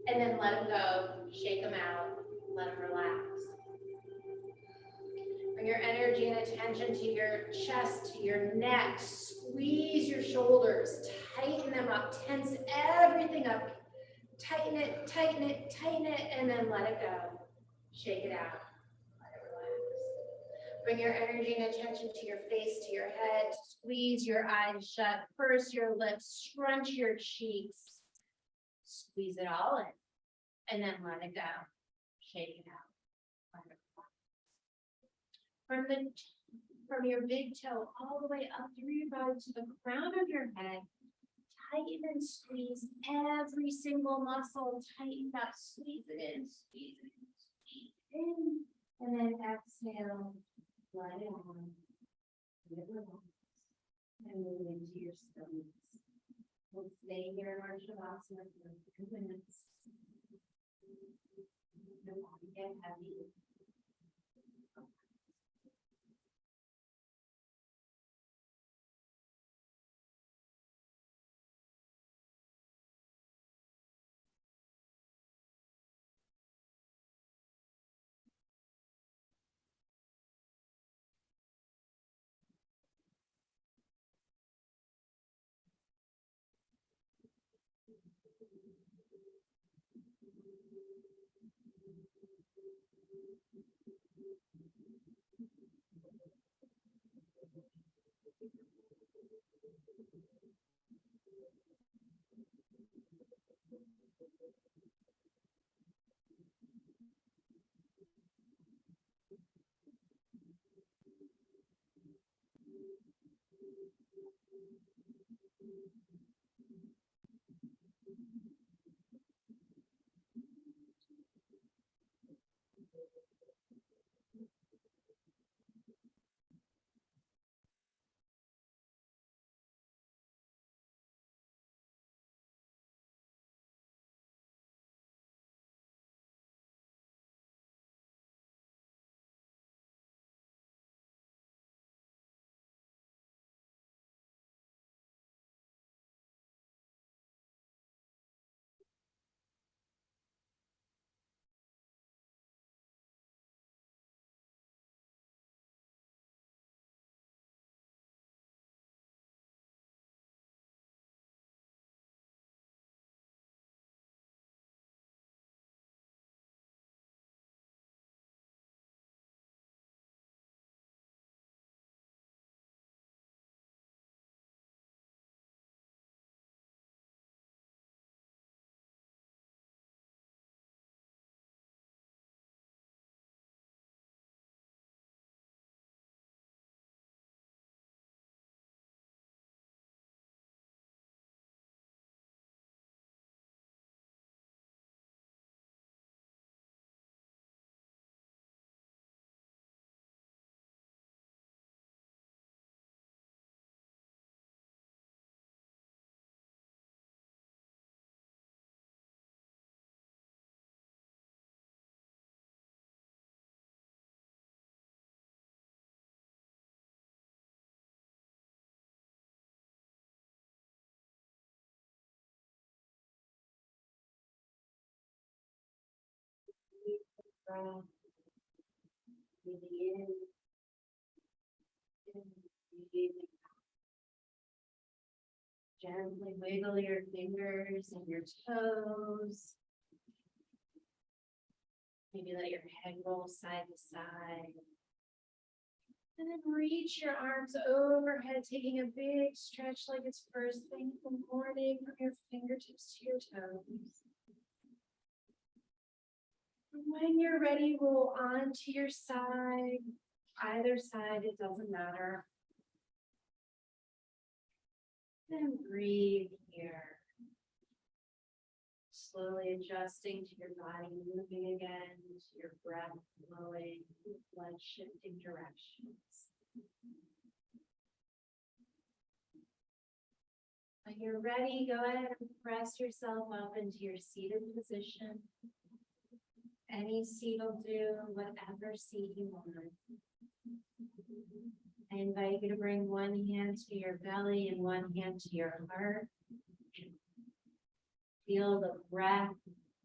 And then let them go. Shake them out. Let them relax. Bring your energy and attention to your chest, to your neck. Squeeze your shoulders. Tighten them up. Tense everything up. Tighten it, tighten it, tighten it, and then let it go. Shake it out. Let it relax. Bring your energy and attention to your face, to your head. Squeeze your eyes shut. Purse your lips. Scrunch your cheeks. Squeeze it all in. And then let it go. Shake it out. From your big toe all the way up through your body to the crown of your head. Tighten and squeeze every single muscle. Tighten up. Squeeze it in. Squeeze it in. Squeeze it in. And then exhale. Let it on. Let it relax. And move into your stillness. We'll stay here in our Shavasana for a few minutes. The body get heavy. Breath. Breathing in. Breathing out. Gently wiggle your fingers and your toes. Maybe let your head roll side to side. And then reach your arms overhead, taking a big stretch like it's first thing in the morning from your fingertips to your toes. And when you're ready, roll onto your side. Either side, it doesn't matter. Then breathe here. Slowly adjusting to your body, moving again, to your breath flowing, blood shifting directions. When you're ready, go ahead and press yourself up into your seated position. Any seat will do, whatever seat you want. I invite you to bring one hand to your belly and one hand to your heart. Feel the breath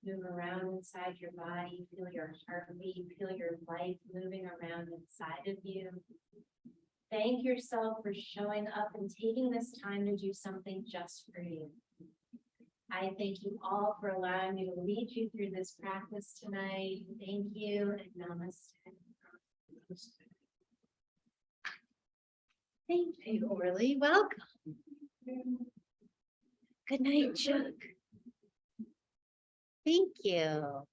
move around inside your body. Feel your heartbeat. Feel your life moving around inside of you. Thank yourself for showing up and taking this time to do something just for you. I thank you all for allowing me to lead you through this practice tonight. Thank you and namaste. Thank you, Orly. Welcome. Good night, Chuck. Thank you.